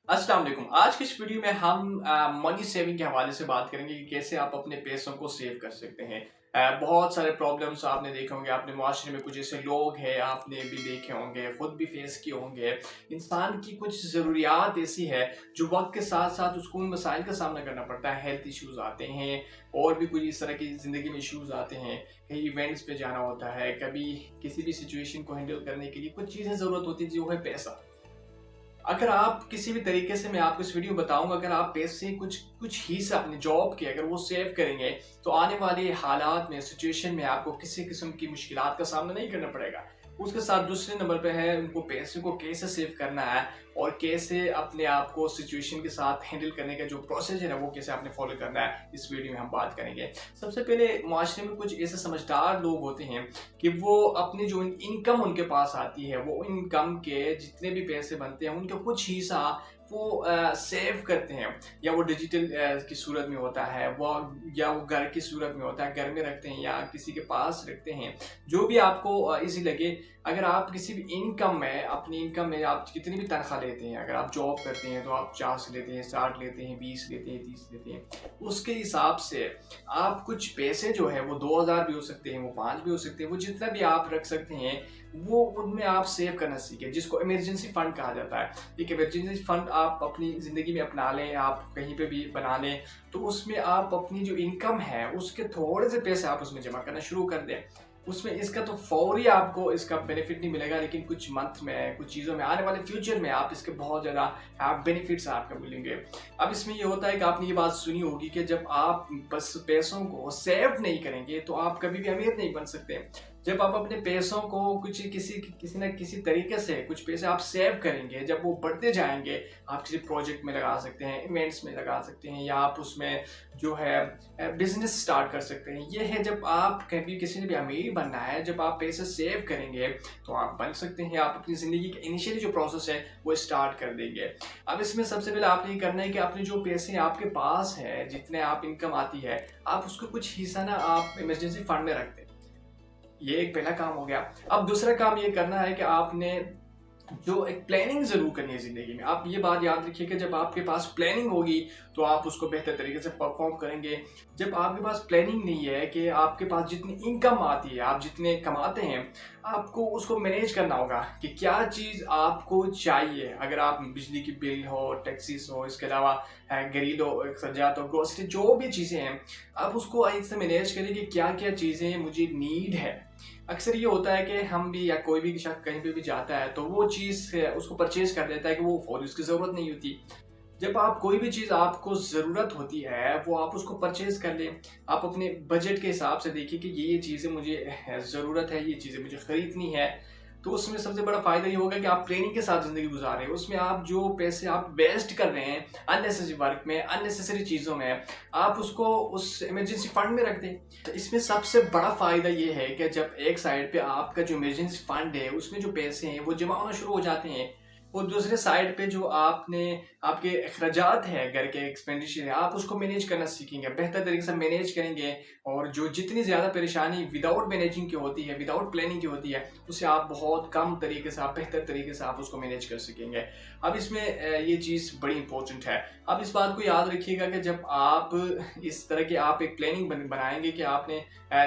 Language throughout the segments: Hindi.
अस्सलाम वालेकुम। आज की इस वीडियो में हम मनी सेविंग के हवाले से बात करेंगे कि कैसे आप अपने पैसों को सेव कर सकते हैं। बहुत सारे प्रॉब्लम्स आपने देखे होंगे, आपने मुआशरे में कुछ ऐसे लोग हैं आपने भी देखे होंगे, खुद भी फेस किए होंगे। इंसान की कुछ ज़रूरियात ऐसी है जो वक्त के साथ साथ उसको उन मसाइल का सामना करना पड़ता है। हेल्थ इश्यूज़ आते हैं और भी कुछ इस तरह की ज़िंदगी में इश्यूज़ आते हैं। कहीं इवेंट्स पे जाना होता है, कभी किसी भी सिचुएशन को हैंडल करने के लिए कुछ चीज़ें ज़रूरत होती है जो है पैसा। अगर आप किसी भी तरीके से, मैं आपको इस वीडियो में बताऊंगा, अगर आप पैसे कुछ कुछ हिस्सा अपने जॉब के अगर वो सेव करेंगे तो आने वाले हालात में, सिचुएशन में आपको किसी किस्म की मुश्किलात का सामना नहीं करना पड़ेगा। उसके साथ दूसरे नंबर पे है उनको पैसे को कैसे सेव करना है और कैसे अपने आप को सिचुएशन के साथ हैंडल करने का जो प्रोसेस है वो कैसे आपने फॉलो करना है, इस वीडियो में हम बात करेंगे। सबसे पहले माशरे में कुछ ऐसे समझदार लोग होते हैं कि वो अपनी जो इनकम उनके पास आती है, वो इनकम के जितने भी पैसे बनते हैं उनका कुछ हिस्सा वो सेव करते हैं, या वो डिजिटल की सूरत में होता है वो, या वो घर की सूरत में होता है, घर में रखते हैं या किसी के पास रखते हैं, जो भी आपको इजी लगे। अगर आप किसी भी इनकम में, अपनी इनकम में आप कितनी भी तनख्वाह लेते हैं, अगर आप जॉब करते हैं तो आप 50 लेते हैं, 60 लेते हैं, 20 लेते हैं, 30 लेते हैं, उसके हिसाब से आप कुछ पैसे जो है वो 2000 भी हो सकते हैं, वो 5 भी हो सकते हैं, वो जितना भी आप रख सकते हैं वो उनमें आप सेव करना सीखें, जिसको इमरजेंसी फंड कहा जाता है। एक इमरजेंसी फंड आप अपनी ज़िंदगी में अपना लें, आप कहीं पे भी बना लें, तो उसमें आप अपनी जो इनकम है उसके थोड़े से पैसे आप उसमें जमा करना शुरू कर दें। उसमें इसका तो फौरी आपको इसका बेनिफिट नहीं मिलेगा, लेकिन कुछ मंथ में, कुछ चीज़ों में, आने वाले फ्यूचर में आप इसके बहुत ज़्यादा बेनिफिट्स आपको मिलेंगे। अब इसमें ये होता है कि आपने ये बात सुनी होगी कि जब आप बस पैसों को सेव नहीं करेंगे तो आप कभी भी अमीर नहीं बन सकते। जब आप अपने पैसों को कुछ किसी न किसी तरीके से कुछ पैसे आप सेव करेंगे, जब वो बढ़ते जाएंगे, आप किसी प्रोजेक्ट में लगा सकते हैं, इवेंट्स में लगा सकते हैं, या आप उसमें जो है बिजनेस स्टार्ट कर सकते हैं। ये है, जब आप कभी किसी ने भी अमीर बनना है, जब आप पैसे सेव करेंगे तो आप बन सकते हैं। आप अपनी ज़िंदगी का इनिशियली जो प्रोसेस है वो स्टार्ट कर देंगे। अब इसमें सबसे पहले आपने ये करना है कि अपने जो पैसे आपके पास है, जितने आप इनकम आती है, आप उसको कुछ हिस्सा ना आप इमरजेंसी फंड में रख दें। ये एक पहला काम हो गया। अब दूसरा काम ये करना है कि आपने जो एक प्लानिंग ज़रूर करनी है ज़िंदगी में। आप ये बात याद रखिए कि जब आपके पास प्लानिंग होगी तो आप उसको बेहतर तरीके से परफॉर्म करेंगे। जब आपके पास प्लानिंग नहीं है कि आपके पास जितनी इनकम आती है, आप जितने कमाते हैं, आपको उसको मैनेज करना होगा कि क्या चीज़ आपको चाहिए। अगर आप बिजली की बिल हो, टैक्सीज हो, इसके अलावा घरेलू खर्चात हो, ग्रोसरी, जो भी चीज़ें हैं, आप उसको ऐसे मैनेज करें कि क्या क्या चीज़ें मुझे नीड है। अक्सर ये होता है कि हम भी, या कोई भी शख्स कहीं पे भी जाता है तो वो चीज़ उसको परचेज कर देता है कि वो फौरी उसकी ज़रूरत नहीं होती। जब आप कोई भी चीज़ आपको ज़रूरत होती है वो आप उसको परचेज कर लें। आप अपने बजट के हिसाब से देखिए कि ये चीज़ें मुझे ज़रूरत है, ये चीज़ें मुझे ख़रीदनी है। तो उसमें सबसे बड़ा फ़ायदा ये होगा कि आप प्लानिंग के साथ ज़िंदगी गुजार रहे हैं। उसमें आप जो पैसे आप वेस्ट कर रहे हैं अननेसेसरी वर्क में, अननेसेसरी चीज़ों में, आप उसको उस इमरजेंसी फंड में रख दें। तो इसमें सबसे बड़ा फ़ायदा ये है कि जब एक साइड पे आपका जो इमरजेंसी फंड है उसमें जो पैसे हैं वो जमा होना शुरू हो जाते हैं, और दूसरे साइड पे जो आपने आपके अखराजात हैं, घर के एक्सपेंडिचर है, आप उसको मैनेज करना सीखेंगे, बेहतर तरीके से मैनेज करेंगे। और जो जितनी ज़्यादा परेशानी विदाउट मैनेजिंग की होती है, विदाउट प्लानिंग की होती है, उसे आप बहुत कम तरीके से, आप बेहतर तरीके से आप उसको मैनेज कर सकेंगे। अब इसमें ये चीज़ बड़ी इंपॉर्टेंट है। अब इस बात को याद रखिएगा कि जब आप इस तरह की आप एक प्लानिंग बनाएंगे कि आपने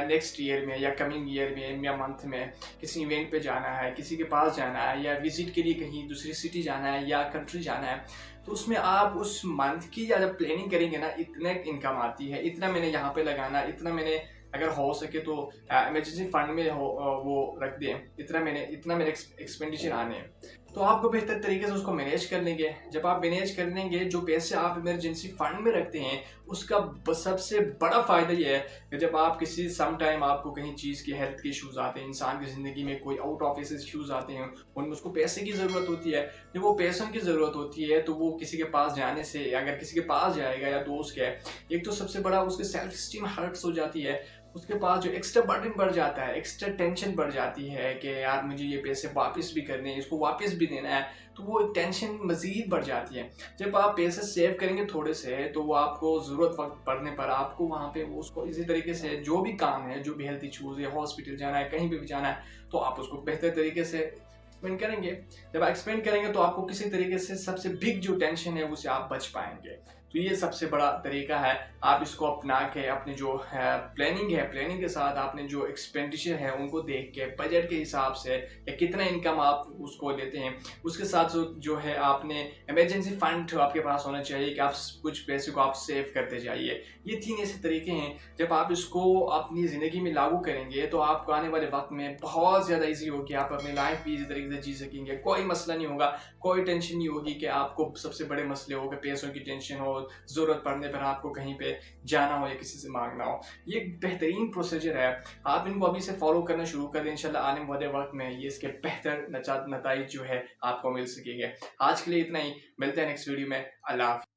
नेक्स्ट ईयर में या कमिंग ईयर में या मंथ में किसी इवेंट पे जाना है, किसी के पास जाना है, या विजिट के लिए कहीं दूसरी सिटी जाना है या कंट्री जाना है, तो उसमें आप उस मंथ की जब प्लानिंग करेंगे ना, इतने इनकम आती है, इतना मैंने यहाँ पे लगाना, इतना मैंने अगर हो सके तो इमरजेंसी फंड में वो रख दें, इतना मेरे एक्सपेंडिचर आने हैं। तो आपको बेहतर तरीके से उसको मैनेज कर लेंगे। जब आप मैनेज कर लेंगे, जो पैसे आप इमरजेंसी फंड में रखते हैं उसका सबसे बड़ा फ़ायदा ये है कि जब आप किसी सम टाइम आपको कहीं चीज़ की हेल्थ के इश्यूज़ आते हैं, इंसान की ज़िंदगी में कोई आउट ऑफ इश्यूज़ आते हैं, उनमें उसको पैसे की ज़रूरत होती है। जब वो पैसों की ज़रूरत होती है तो वो किसी के पास जाने से, अगर किसी के पास जाएगा या दोस्त के, एक तो सबसे बड़ा उसकी सेल्फ स्टीम हर्ट्स हो जाती है। उसके पास जो एक्स्ट्रा बर्डन बढ़ जाता है, एक्स्ट्रा टेंशन बढ़ जाती है कि यार मुझे ये पैसे वापस भी करने हैं, इसको वापस भी देना है, तो वो टेंशन मज़ीद बढ़ जाती है। जब आप पैसे सेव करेंगे थोड़े से, तो वो आपको ज़रूरत वक्त पड़ने पर आपको वहाँ पे वो उसको इसी तरीके से जो भी काम है, जो भी हेल्थ इश्यूज़ है, हॉस्पिटल जाना है, कहीं पे भी जाना है, तो आप उसको बेहतर तरीके से एक्सपेंड करेंगे। जब आप एक्सपेंड करेंगे तो आपको किसी तरीके से सबसे बिग जो टेंशन है उससे आप बच पाएंगे। तो ये सबसे बड़ा तरीका है। आप इसको अपना के अपनी जो है प्लानिंग के साथ आपने जो एक्सपेंडिचर है उनको देख के बजट के हिसाब से या कितना इनकम आप उसको देते हैं उसके साथ जो है आपने इमरजेंसी फंड आपके पास होना चाहिए कि आप कुछ पैसे को आप सेव करते जाइए। ये 3 ऐसे तरीके हैं, जब आप इसको अपनी ज़िंदगी में लागू करेंगे तो आपको आने वाले वक्त में बहुत ज़्यादा ईजी होगी। आप अपनी लाइफ भी इसी तरीके से जी सकेंगे, कोई मसला नहीं होगा, कोई टेंशन नहीं होगी कि आपको सबसे बड़े मसले हो गए पैसों की टेंशन हो, ज़रूरत पड़ने पर आपको कहीं पे जाना हो या किसी से मांगना हो। ये बेहतरीन प्रोसीजर है, आप इनको अभी से फॉलो करना शुरू कर दें। इंशाल्लाह आने वाले वक्त में ये इसके बेहतर नताइज जो है आपको मिल सकेंगे। आज के लिए इतना ही, मिलते हैं नेक्स्ट वीडियो में। अल्लाह हाफ़िज़।